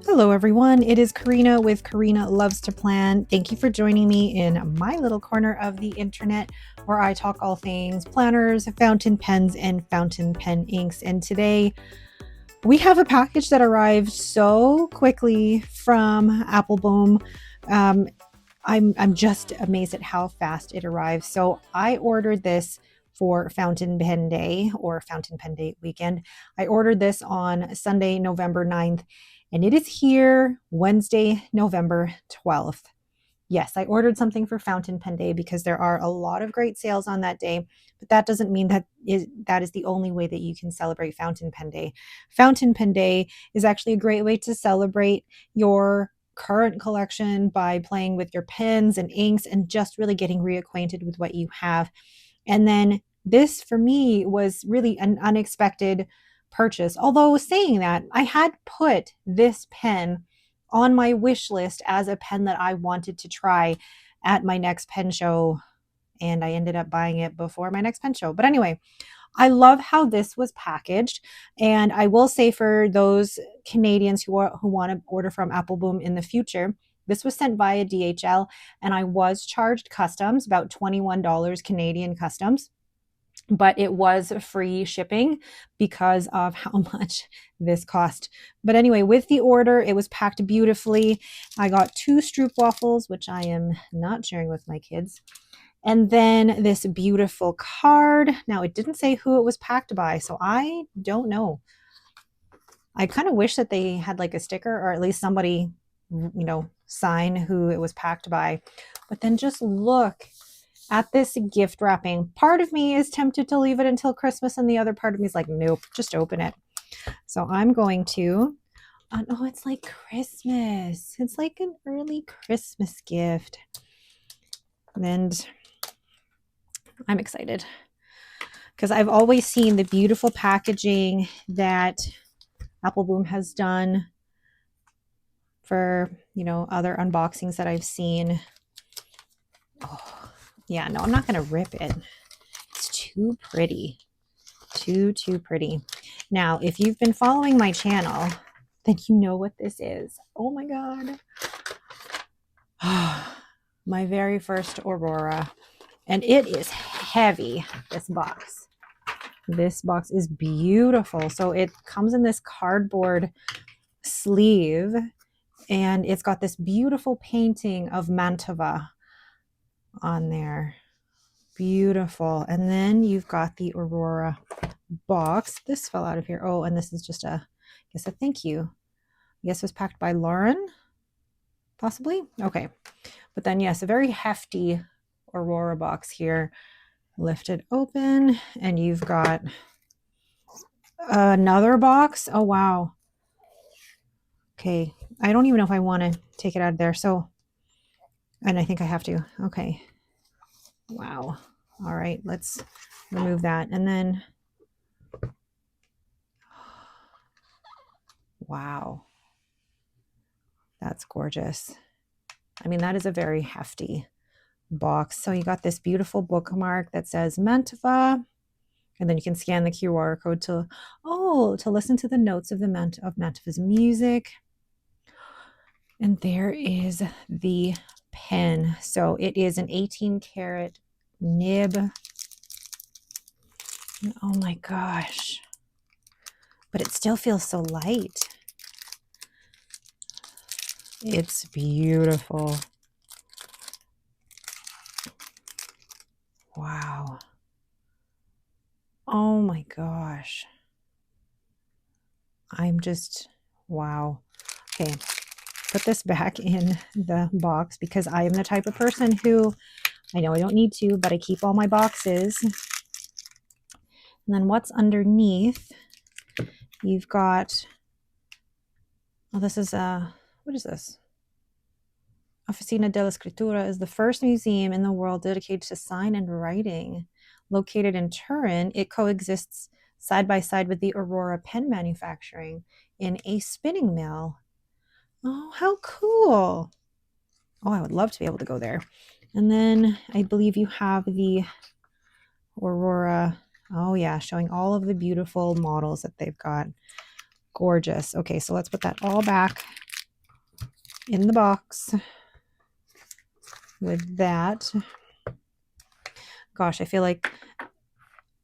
Hello everyone, it is Karina with Karina Loves to Plan. Thank you for joining me in my little corner of the internet where I talk all things planners, fountain pens, and fountain pen inks. And today we have a package that arrived so quickly from Appleboom. I'm just amazed at how fast it arrived. So I ordered this for Fountain Pen Day or Fountain Pen Day weekend. I ordered this on Sunday, November 9th, and it is here Wednesday, November 12th. Yes, I ordered something for Fountain Pen Day because there are a lot of great sales on that day, but that doesn't mean that is the only way that you can celebrate Fountain Pen Day. Fountain Pen Day is actually a great way to celebrate your current collection by playing with your pens and inks and just really getting reacquainted with what you have. And then this for me was really an unexpected purchase. Although saying that, I had put this pen on my wish list as a pen that I wanted to try at my next pen show, and I ended up buying it before my next pen show. But anyway, I love how this was packaged, and I will say for those Canadians who want to order from Appleboom in the future, this was sent via DHL, and I was charged customs, about $21 Canadian customs, but it was free shipping because of how much this cost. But anyway, with the order, it was packed beautifully. I got 2 stroopwafels, which I am not sharing with my kids. And then this beautiful card. Now, it didn't say who it was packed by, so I don't know. I kind of wish that they had like a sticker or at least somebody, sign who it was packed by. But then just look at this gift wrapping. Part of me is tempted to leave it until Christmas, and the other part of me is like, nope, just open it. So I'm going to, oh, it's like Christmas. It's like an early Christmas gift. And I'm excited because I've always seen the beautiful packaging that Appleboom has done for, other unboxings that I've seen. Oh, yeah, no, I'm not going to rip it. It's too pretty. Too pretty. Now, if you've been following my channel, then you know what this is. Oh my God. My very first Aurora. And it is heavy, this box. This box is beautiful. So it comes in this cardboard sleeve, and it's got this beautiful painting of Mantova on there. Beautiful. And then you've got the Aurora box. This fell out of here. Oh, and this is just a thank you. I guess it was packed by Lauren, possibly. Okay. But then, yes, a very hefty Aurora box here. Lift it open, and you've got another box. Oh, wow. Okay. I don't even know if I want to take it out of there. So, and I think I have to. Okay. Wow. All right. Let's remove that. And then, wow. That's gorgeous. I mean, that is a very hefty box. So you got this beautiful bookmark that says Mantova, and then you can scan the QR code to listen to the notes of Mantova's music. And there is the pen. So it is an 18 karat nib. And oh my gosh. But it still feels so light. It's beautiful. Wow. Oh my gosh. I'm just, wow. Okay. Put this back in the box because I am the type of person who, I know I don't need to, but I keep all my boxes. And then what's underneath? You've got, this is what is this? Oficina della Scrittura is the first museum in the world dedicated to sign and writing. Located in Turin, it coexists side by side with the Aurora pen manufacturing in a spinning mill. Oh, how cool. Oh, I would love to be able to go there. And then I believe you have the Aurora. Oh yeah, showing all of the beautiful models that they've got. Gorgeous. Okay, so let's put that all back in the box with that. Gosh, I feel like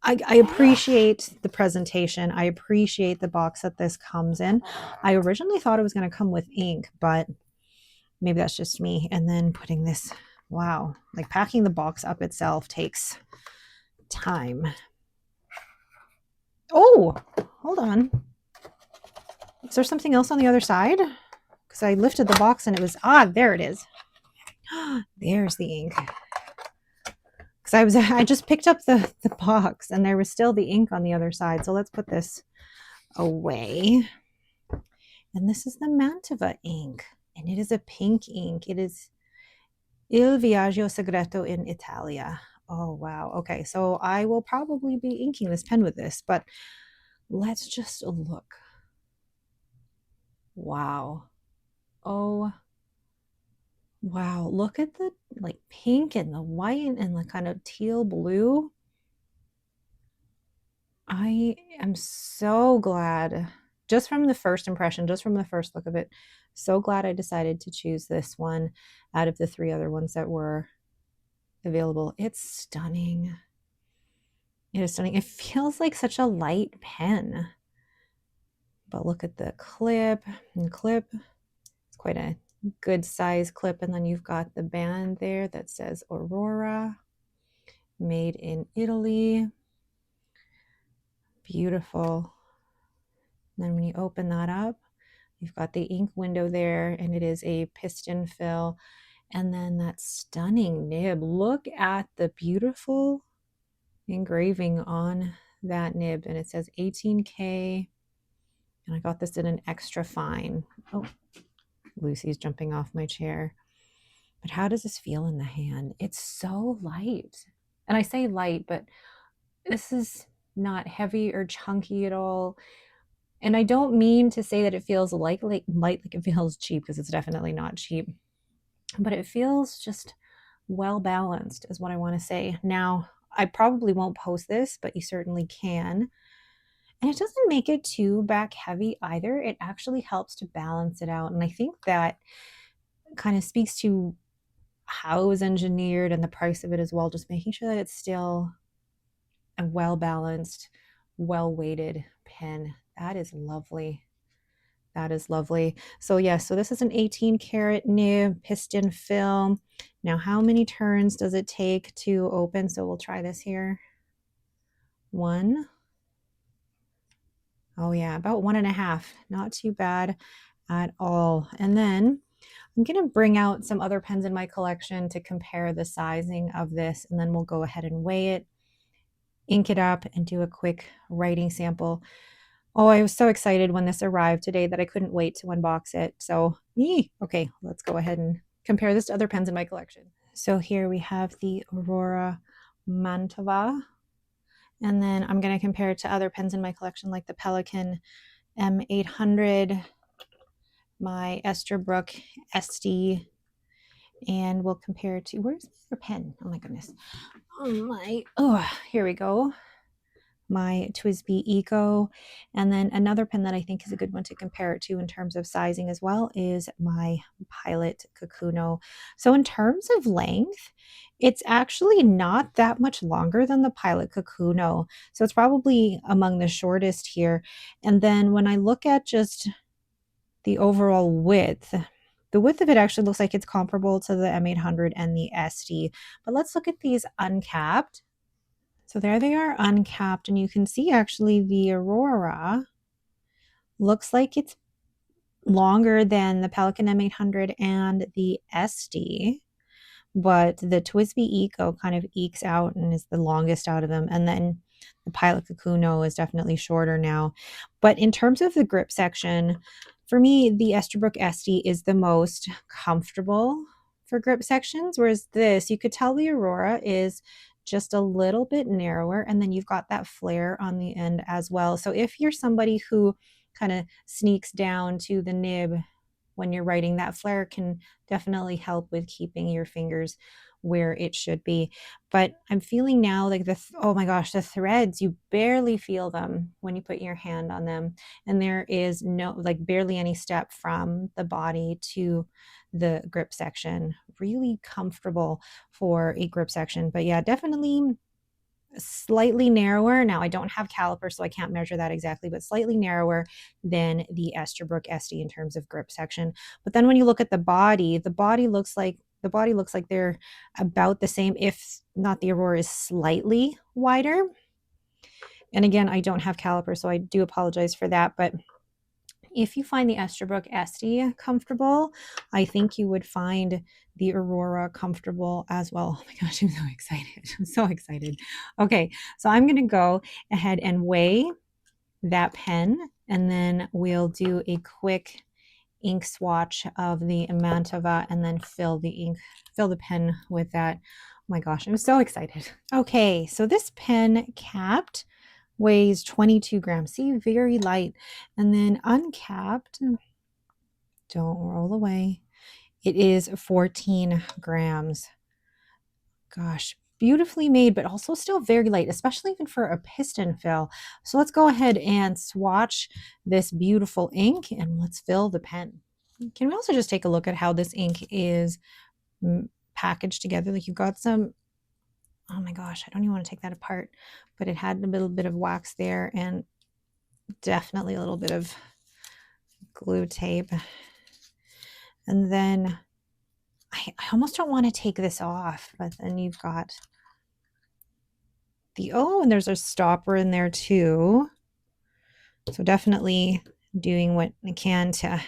I appreciate the presentation. I appreciate the box that this comes in. I originally thought it was going to come with ink, but maybe that's just me. And then putting this, wow, like packing the box up itself takes time. Oh, hold on. Is there something else on the other side? Because I lifted the box and it was, there it is. There's the ink. Because I just picked up the box and there was still the ink on the other side. So let's put this away. And this is the Mantova ink. And it is a pink ink. It is Il Viaggio Segreto in Italia. Oh, wow. Okay, so I will probably be inking this pen with this, but let's just look. Wow. Oh, wow. Look at the like pink and the white and the kind of teal blue. I am so glad, just from the first impression, just from the first look of it, so glad I decided to choose this one out of the 3 other ones that were available. It's stunning. It is stunning. It feels like such a light pen. But look at the clip and clip. It's quite a good size clip. And then you've got the band there that says Aurora, made in Italy. Beautiful. And then when you open that up, you've got the ink window there, and it is a piston fill. And then that stunning nib. Look at the beautiful engraving on that nib. And it says 18K. And I got this in an extra fine. Oh, Lucy's jumping off my chair. But how does this feel in the hand? It's so light. And I say light, but this is not heavy or chunky at all. And I don't mean to say that it feels light like it feels cheap, because it's definitely not cheap. But it feels just well balanced is what I want to say. Now, I probably won't post this, but you certainly can. And it doesn't make it too back heavy either. It actually helps to balance it out. And I think that kind of speaks to how it was engineered and the price of it as well, just making sure that it's still a well-balanced, well-weighted pen. That is lovely. That is lovely. So yes, so this is an 18 karat nib piston fill. Now, how many turns does it take to open? So we'll try this here. 1. Oh yeah, about 1.5. Not too bad at all. And then I'm going to bring out some other pens in my collection to compare the sizing of this, and then we'll go ahead and weigh it, ink it up, and do a quick writing sample. Oh, I was so excited when this arrived today that I couldn't wait to unbox it. So, okay, let's go ahead and compare this to other pens in my collection. So here we have the Aurora Mantova. And then I'm going to compare it to other pens in my collection like the Pelikan M800, my Esterbrook SD, and we'll compare it to, where's my other pen? Oh my goodness. Here we go. My TWSBI Eco. And then another pen that I think is a good one to compare it to in terms of sizing as well is my Pilot Kakuno. So in terms of length, it's actually not that much longer than the Pilot Kakuno. So it's probably among the shortest here. And then when I look at just the overall width, the width of it actually looks like it's comparable to the M800 and the SD. But let's look at these uncapped. So there they are uncapped, and you can see actually the Aurora looks like it's longer than the Pelikan M800 and the SD, but the TWSBI Eco kind of ekes out and is the longest out of them. And then the Pilot Kakuno is definitely shorter now. But in terms of the grip section, for me, the Esterbrook SD is the most comfortable for grip sections, whereas this, you could tell the Aurora is just a little bit narrower, and then you've got that flare on the end as well. So if you're somebody who kind of sneaks down to the nib when you're writing, that flare can definitely help with keeping your fingers where it should be. But I'm feeling now like oh my gosh, the threads, you barely feel them when you put your hand on them. And there is no, like barely any step from the body to the grip section. Really comfortable for a grip section. But yeah, definitely slightly narrower. Now I don't have calipers, so I can't measure that exactly, but slightly narrower than the Esterbrook SD in terms of grip section. But then when you look at the body looks like they're about the same, if not the Aurora is slightly wider. And again, I don't have calipers, so I do apologize for that. But if you find the Esterbrook SD comfortable, I think you would find the Aurora comfortable as well. Oh my gosh, I'm so excited. I'm so excited. Okay, so I'm going to go ahead and weigh that pen, and then we'll do a quick ink swatch of the Mantova and then fill the pen with that. Oh my gosh, I'm so excited. Okay, so this pen capped weighs 22 grams. See, very light. And then uncapped, don't roll away, it is 14 grams. Gosh, beautifully made, but also still very light, especially even for a piston fill. So let's go ahead and swatch this beautiful ink and let's fill the pen. Can we also just take a look at how this ink is packaged together? Like you've got some, oh my gosh, I don't even want to take that apart, but it had a little bit of wax there and definitely a little bit of glue tape. And then I almost don't want to take this off, but then you've got and there's a stopper in there too. So definitely doing what I can to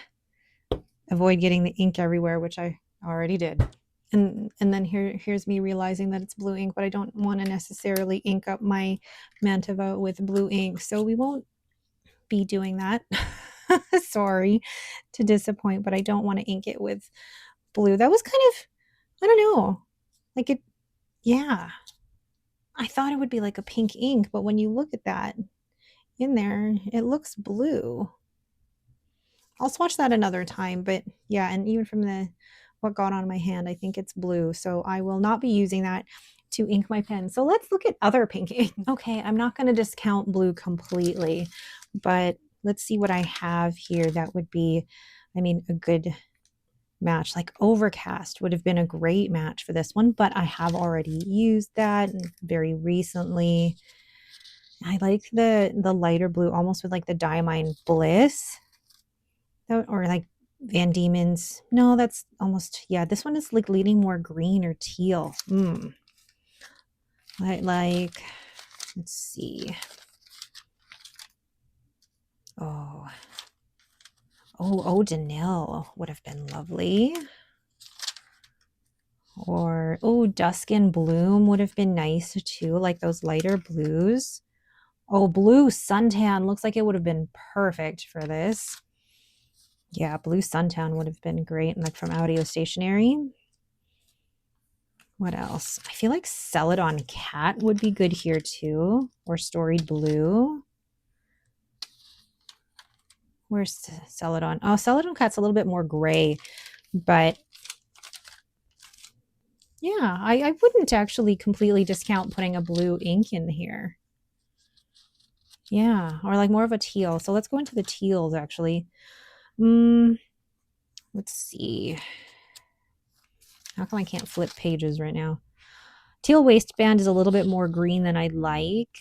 avoid getting the ink everywhere, which I already did. And then here's me realizing that it's blue ink, but I don't want to necessarily ink up my Mantova with blue ink. So we won't be doing that. Sorry to disappoint, but I don't want to ink it with blue. That was kind of, I don't know, like it, yeah. I thought it would be like a pink ink, but when you look at that in there, it looks blue. I'll swatch that another time, but yeah, and even from what got on my hand, I think it's blue. So I will not be using that to ink my pen. So let's look at other pink ink. Okay, I'm not going to discount blue completely, but let's see what I have here that would be, I mean, a good match. Like Overcast would have been a great match for this one, but I have already used that very recently. I like the lighter blue, almost with like the Diamine Bliss, or like Van Diemen's. No, that's almost, yeah, this one is like leaning more green or teal. Like, let's see. Oh, Danil would have been lovely. Or, Dusk and Bloom would have been nice too, like those lighter blues. Oh, Blue Suntan looks like it would have been perfect for this. Yeah, Blue Suntan would have been great, like from Audio Stationery. What else? I feel like Celadon Cat would be good here too, or Storied Blue. Where's Celadon? Oh, Celadon Cat's a little bit more gray, but yeah, I wouldn't actually completely discount putting a blue ink in here. Yeah, or like more of a teal. So let's go into the teals actually. Let's see. How come I can't flip pages right now? Teal waistband is a little bit more green than I'd like.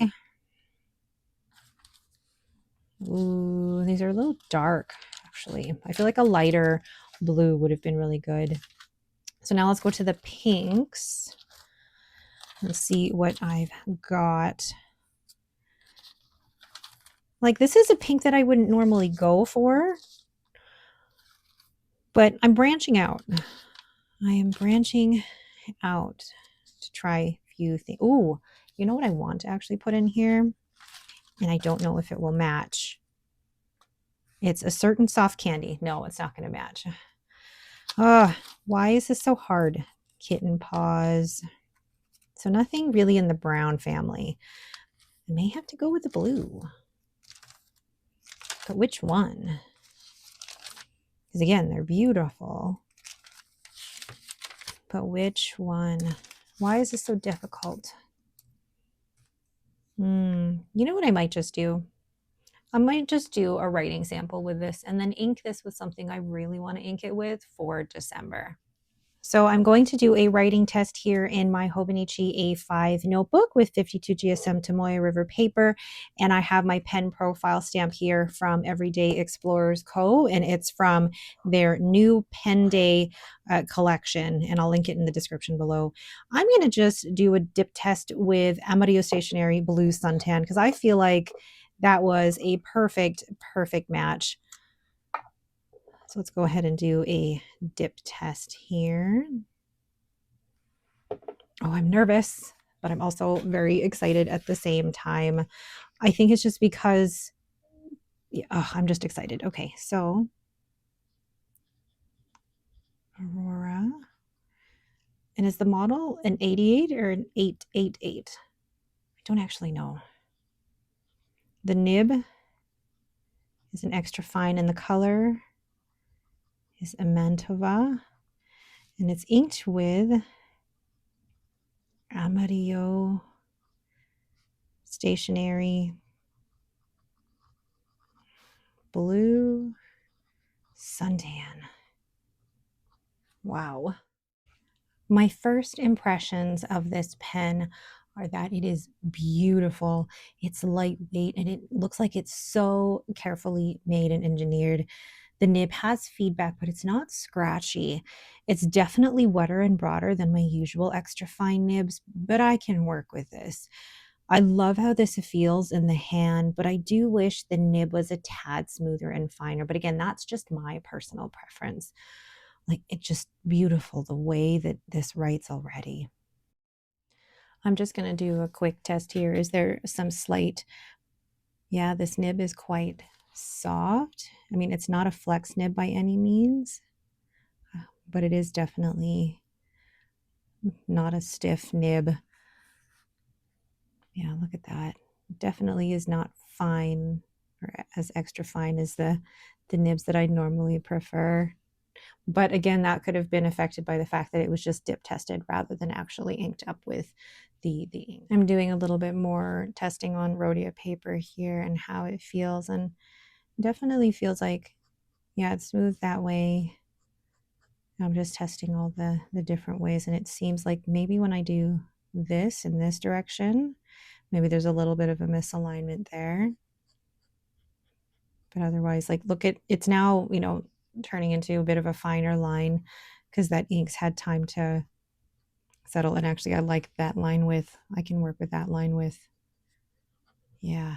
Ooh, these are a little dark, actually. I feel like a lighter blue would have been really good. So now let's go to the pinks and see what I've got. Like, this is a pink that I wouldn't normally go for, but I'm branching out. I am branching out to try a few things. Ooh, you know what I want to actually put in here? And I don't know if it will match. It's a certain soft candy. No, it's not going to match. Why is this so hard? Kitten paws. So nothing really in the brown family. I may have to go with the blue. But which one? Because again, they're beautiful. But which one? Why is this so difficult? You know what I might just do? I might just do a writing sample with this and then ink this with something I really want to ink it with for December. So I'm going to do a writing test here in my Hobonichi A5 notebook with 52 GSM Tomoe River paper. And I have my pen profile stamp here from Everyday Explorers Co. And it's from their new Pen Day collection. And I'll link it in the description below. I'm going to just do a dip test with Amarillo Stationery Blue Suntan because I feel like that was a perfect match. So let's go ahead and do a dip test here. Oh, I'm nervous, but I'm also very excited at the same time. I think it's just because I'm just excited. Okay, so Aurora. And is the model an 88 or an 888? I don't actually know. The nib is an extra fine, and the color is a Mantova. And it's inked with Amarillo Stationery Blue Suntan. Wow. My first impressions of this pen are that it is beautiful. It's lightweight and it looks like it's so carefully made and engineered. The nib has feedback, but it's not scratchy. It's definitely wetter and broader than my usual extra fine nibs, but I can work with this. I love how this feels in the hand, but I do wish the nib was a tad smoother and finer. But again, that's just my personal preference. Like, it's just beautiful the way that this writes already. I'm just going to do a quick test here. Is there some slight, yeah, this nib is quite soft. I mean, it's not a flex nib by any means, but it is definitely not a stiff nib. Yeah, look at that. Definitely is not fine or as extra fine as the nibs that I normally prefer. But again, that could have been affected by the fact that it was just dip tested rather than actually inked up with the ink. I'm doing a little bit more testing on Rhodia paper here and how it feels, and definitely feels like, yeah, it's smooth that way. I'm just testing all the different ways, and it seems like maybe when I do this in this direction, maybe there's a little bit of a misalignment there. But otherwise, like, look at it's now, turning into a bit of a finer line because that ink's had time to settle. And actually, I like that line width. I can work with that line width. Yeah.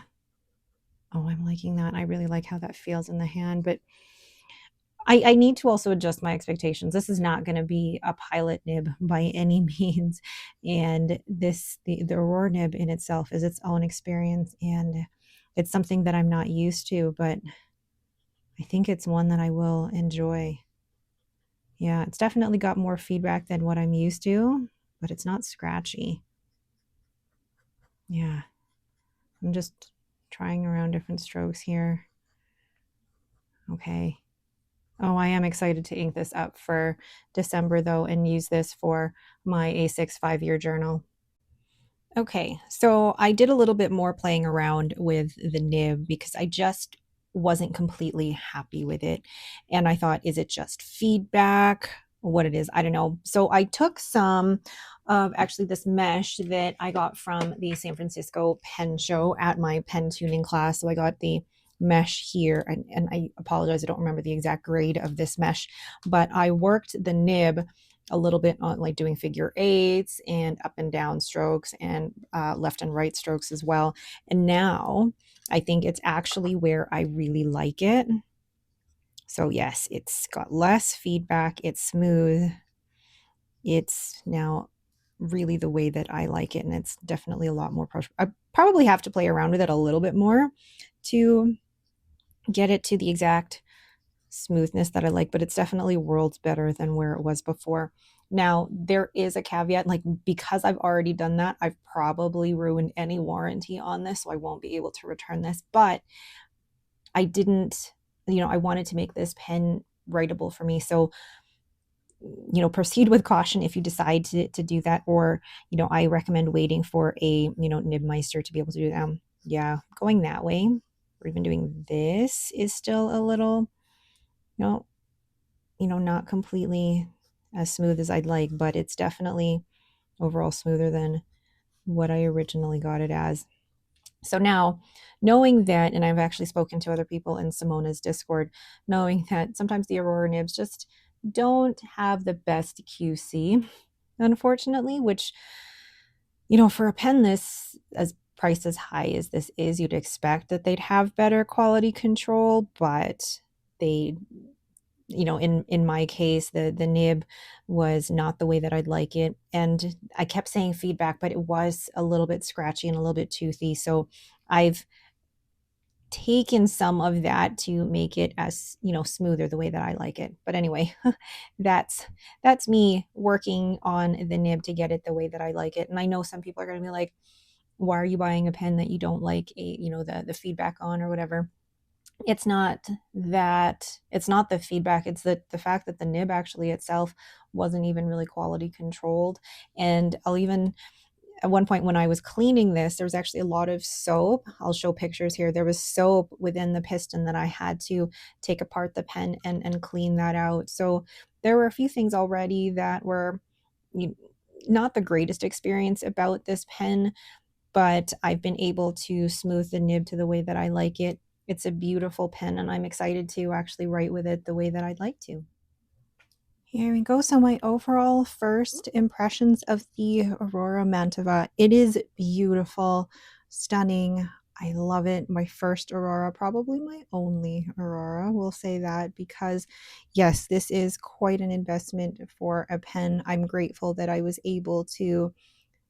Oh, I'm liking that. I really like how that feels in the hand, but I need to also adjust my expectations. This is not going to be a pilot nib by any means. And the Aurora nib in itself is its own experience. And it's something that I'm not used to, but I think it's one that I will enjoy. Yeah, it's definitely got more feedback than what I'm used to, but it's not scratchy. Yeah, I'm just trying around different strokes here. Okay. Oh, I am excited to ink this up for December though and use this for my A6 5-year journal. Okay, so I did a little bit more playing around with the nib because I just wasn't completely happy with it. And I thought, is it just feedback? What it is, I don't know. So I took some of actually this mesh that I got from the San Francisco pen show at my pen tuning class. So I got the mesh here, and I apologize, I don't remember the exact grade of this mesh, but I worked the nib a little bit on like doing figure eights and up and down strokes and left and right strokes as well. And now I think it's actually where I really like it. So yes, it's got less feedback. It's smooth. It's now really the way that I like it. And it's definitely a lot more, I probably have to play around with it a little bit more to get it to the exact smoothness that I like, but it's definitely worlds better than where it was before. Now, there is a caveat, like because I've already done that, I've probably ruined any warranty on this, so I won't be able to return this, but I didn't, I wanted to make this pen writable for me. So proceed with caution if you decide to do that, or, I recommend waiting for a, nib meister to be able to do them. Yeah, going that way, or even doing this is still a little, you know, not completely as smooth as I'd like, but it's definitely overall smoother than what I originally got it as. So now, knowing that, and I've actually spoken to other people in Simona's Discord, knowing that sometimes the Aurora nibs just don't have the best QC, unfortunately, which, for a pen this as priced as high as this is, you'd expect that they'd have better quality control, but they, in my case, the nib was not the way that I'd like it. And I kept saying feedback, but it was a little bit scratchy and a little bit toothy. So I've taken some of that to make it as, smoother the way that I like it. But anyway, that's me working on the nib to get it the way that I like it. And I know some people are going to be like, why are you buying a pen that you don't like the feedback on or whatever? It's not the feedback, it's the fact that the nib actually itself wasn't even really quality controlled. And I'll even, at one point when I was cleaning this, there was actually a lot of soap. I'll show pictures here. There was soap within the piston that I had to take apart the pen and clean that out. So there were a few things already that were not the greatest experience about this pen, but I've been able to smooth the nib to the way that I like it. It's a beautiful pen, and I'm excited to actually write with it the way that I'd like to. Here we go. So my overall first impressions of the Aurora Mantova. It is beautiful, stunning. I love it. My first Aurora, probably my only Aurora, we'll say that, because yes, this is quite an investment for a pen. I'm grateful that I was able to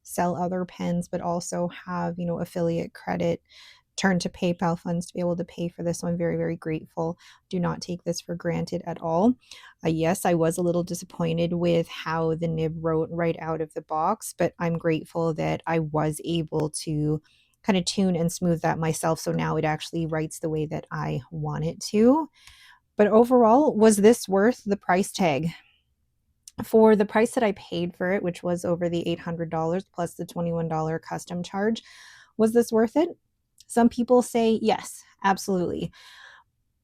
sell other pens, but also have, affiliate credit turn to PayPal funds to be able to pay for this. So I'm very, very grateful. Do not take this for granted at all. Yes, I was a little disappointed with how the nib wrote right out of the box, but I'm grateful that I was able to kind of tune and smooth that myself. So now it actually writes the way that I want it to. But overall, was this worth the price tag? For the price that I paid for it, which was over the $800 plus the $21 custom charge, was this worth it? Some people say yes, absolutely.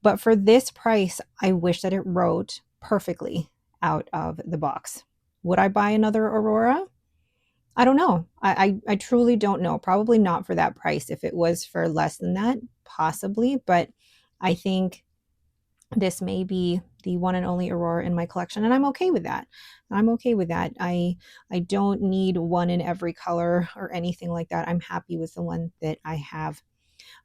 But for this price, I wish that it wrote perfectly out of the box. Would I buy another Aurora? I don't know. I truly don't know. Probably not for that price. If it was for less than that, possibly. But I think this may be the one and only Aurora in my collection, and I'm okay with that. I'm okay with that. I don't need one in every color or anything like that. I'm happy with the one that I have.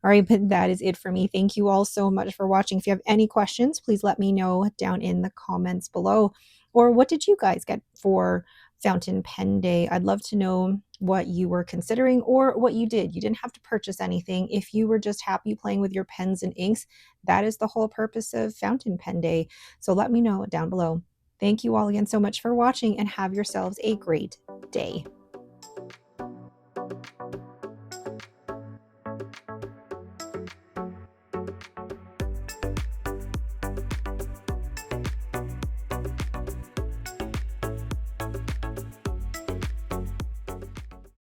All right, but that is it for me. Thank you all so much for watching. If you have any questions, please let me know down in the comments below. Or what did you guys get for Fountain Pen Day? I'd love to know what you were considering or what you did. You didn't have to purchase anything. If you were just happy playing with your pens and inks, that is the whole purpose of Fountain Pen Day. So let me know down below. Thank you all again so much for watching, and have yourselves a great day.